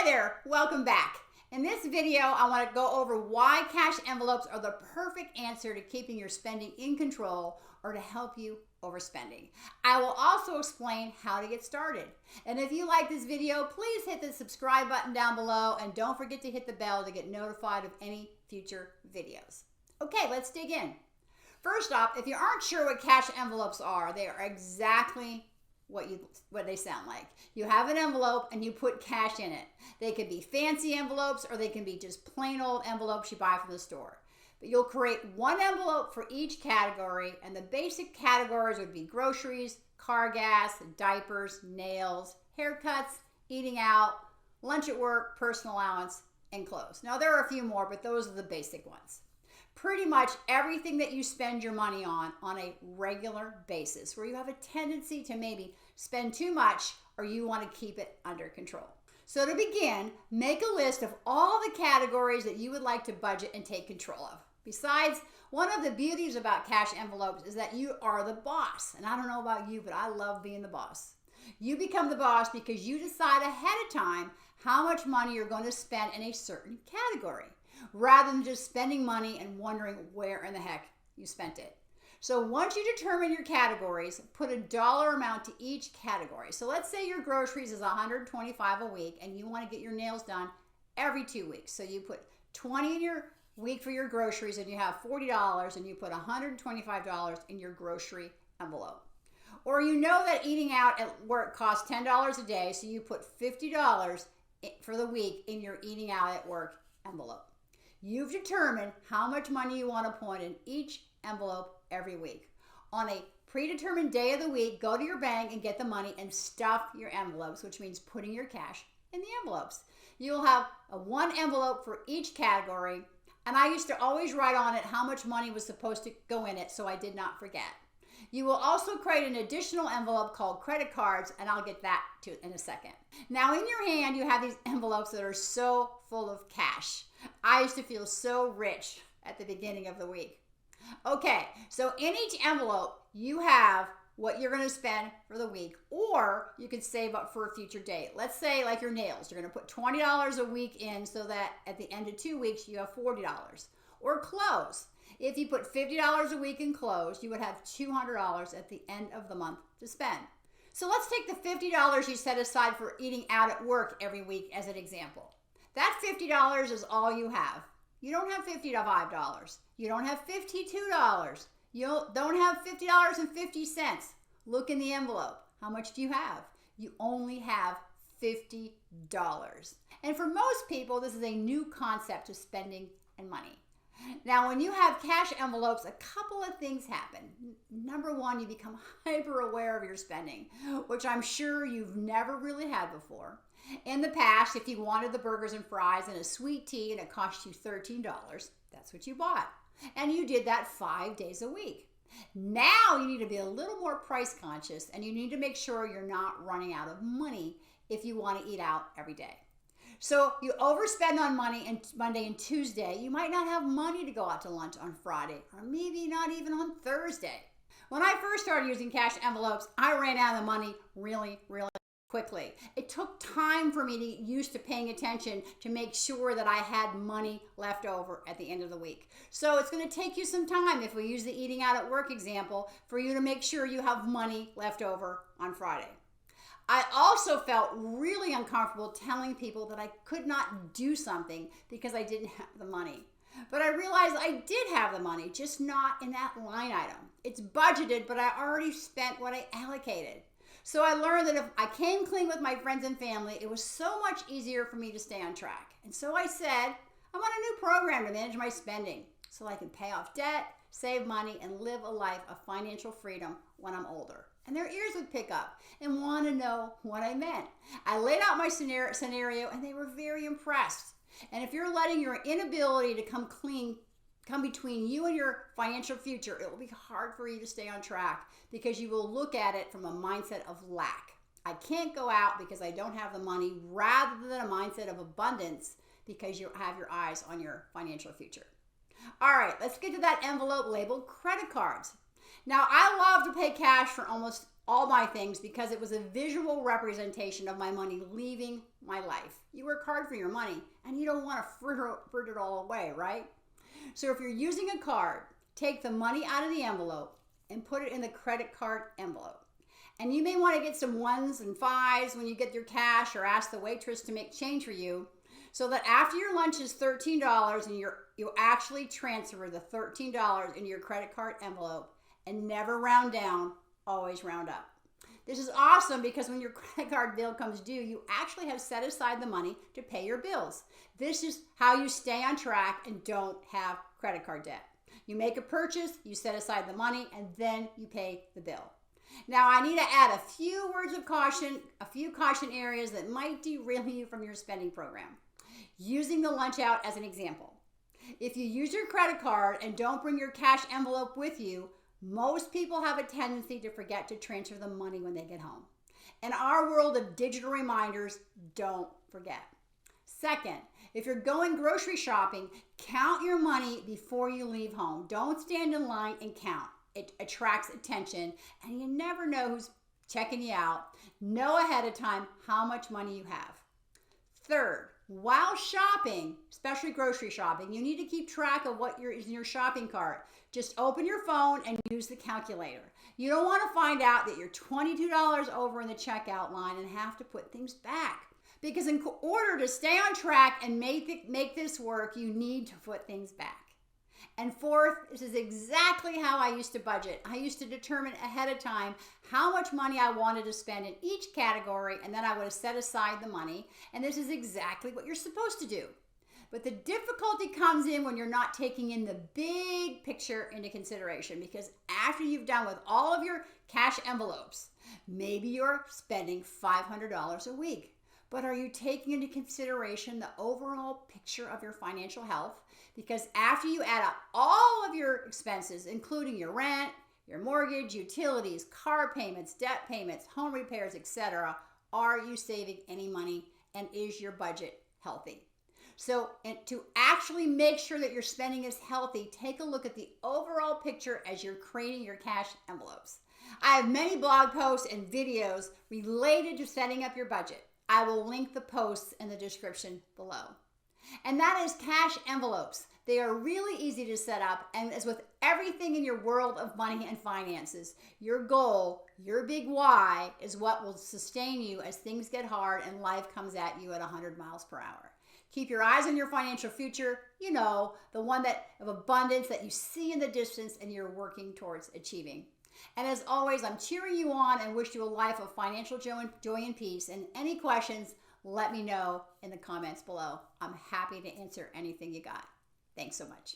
Hi there, welcome back. In this video, I want to go over why cash envelopes are the perfect answer to keeping your spending in control or to help you overspending. I will also explain how to get started. And if you like this video, please hit the subscribe button down below and don't forget to hit the bell to get notified of any future videos. Okay, let's dig in. First off, if you aren't sure what cash envelopes are, they are exactly what they sound like. You have an envelope and you put cash in it. They could be fancy envelopes or they can be just plain old envelopes you buy from the store. But you'll create one envelope for each category, and the basic categories would be groceries, car gas, diapers, nails, haircuts, eating out, lunch at work, personal allowance, and clothes. Now there are a few more, but those are the basic ones. Pretty much everything that you spend your money on a regular basis, where you have a tendency to maybe spend too much or you want to keep it under control. So to begin, make a list of all the categories that you would like to budget and take control of. Besides, one of the beauties about cash envelopes is that you are the boss. And I don't know about you, but I love being the boss. You become the boss because you decide ahead of time how much money you're going to spend in a certain category, rather than just spending money and wondering where in the heck you spent it. So once you determine your categories, put a dollar amount to each category. So let's say your groceries is $125 a week and you want to get your nails done every 2 weeks. So you put $20 in your week for your groceries and you have $40 and you put $125 in your grocery envelope. Or you know that eating out at work costs $10 a day, so you put $50 for the week in your eating out at work envelope. You've determined how much money you want to put in each envelope every week. On a predetermined day of the week, go to your bank and get the money and stuff your envelopes, which means putting your cash in the envelopes. You'll have one envelope for each category, and I used to always write on it how much money was supposed to go in it so I did not forget. You will also create an additional envelope called credit cards, and I'll get that to in a second. Now in your hand, you have these envelopes that are so full of cash. I used to feel so rich at the beginning of the week. Okay, so in each envelope, you have what you're going to spend for the week, or you could save up for a future date. Let's say like your nails, you're going to put $20 a week in so that at the end of 2 weeks, you have $40. Or clothes. If you put $50 a week in clothes, you would have $200 at the end of the month to spend. So let's take the $50 you set aside for eating out at work every week as an example. That $50 is all you have. You don't have $55. You don't have $52. You don't have $50.50. Look in the envelope. How much do you have? You only have $50. And for most people, this is a new concept to spending and money. Now, when you have cash envelopes, a couple of things happen. Number one, you become hyper aware of your spending, which I'm sure you've never really had before. In the past, if you wanted the burgers and fries and a sweet tea and it cost you $13, that's what you bought. And you did that 5 days a week. Now you need to be a little more price conscious and you need to make sure you're not running out of money if you want to eat out every day. So you overspend on money on Monday and Tuesday. You might not have money to go out to lunch on Friday, or maybe not even on Thursday. When I first started using cash envelopes, I ran out of money really quickly. It took time for me to get used to paying attention to make sure that I had money left over at the end of the week. So it's going to take you some time, if we use the eating out at work example, for you to make sure you have money left over on Friday. I also felt really uncomfortable telling people that I could not do something because I didn't have the money. But I realized I did have the money, just not in that line item. It's budgeted, but I already spent what I allocated. So I learned that if I came clean with my friends and family, it was so much easier for me to stay on track. And so I said, I want a new program to manage my spending so I can pay off debt, save money, and live a life of financial freedom when I'm older. And their ears would pick up and want to know what I meant. I laid out my scenario and they were very impressed. And if you're letting your inability to come between you and your financial future, it will be hard for you to stay on track because you will look at it from a mindset of lack. I can't go out because I don't have the money, rather than a mindset of abundance because you have your eyes on your financial future. All right, let's get to that envelope labeled credit cards. Now, I love to pay cash for almost all my things because it was a visual representation of my money leaving my life. You work hard for your money and you don't want to fritter it all away, right? So if you're using a card, take the money out of the envelope and put it in the credit card envelope. And you may want to get some 1s and 5s when you get your cash or ask the waitress to make change for you so that after your lunch is $13 and you actually transfer the $13 into your credit card envelope and never round down, always round up. This is awesome because when your credit card bill comes due, you actually have set aside the money to pay your bills. This is how you stay on track and don't have credit card debt. You make a purchase, you set aside the money, and then you pay the bill. Now, I need to add a few words of caution, a few caution areas that might derail you from your spending program. Using the lunch out as an example. If you use your credit card and don't bring your cash envelope with you, most people have a tendency to forget to transfer the money when they get home. In our world of digital reminders, don't forget. Second, if you're going grocery shopping, count your money before you leave home. Don't stand in line and count. It attracts attention and you never know who's checking you out. Know ahead of time how much money you have. Third, while shopping, especially grocery shopping, you need to keep track of what is in your shopping cart. Just open your phone and use the calculator. You don't want to find out that you're $22 over in the checkout line and have to put things back. Because in order to stay on track and make this work, you need to put things back. And fourth, this is exactly how I used to budget. I used to determine ahead of time how much money I wanted to spend in each category, and then I would have set aside the money. And this is exactly what you're supposed to do. But the difficulty comes in when you're not taking in the big picture into consideration, because after you've done with all of your cash envelopes, maybe you're spending $500 a week. But are you taking into consideration the overall picture of your financial health? Because after you add up all of your expenses, including your rent, your mortgage, utilities, car payments, debt payments, home repairs, etc., are you saving any money and is your budget healthy? So to actually make sure that your spending is healthy, take a look at the overall picture as you're creating your cash envelopes. I have many blog posts and videos related to setting up your budget. I will link the posts in the description below. And that is cash envelopes. They are really easy to set up, and as with everything in your world of money and finances, your goal, your big why, is what will sustain you as things get hard and life comes at you at 100 miles per hour. Keep your eyes on your financial future, the one of abundance that you see in the distance and you're working towards achieving. And as always, I'm cheering you on and wish you a life of financial joy and peace. And any questions, let me know in the comments below. I'm happy to answer anything you got. Thanks so much.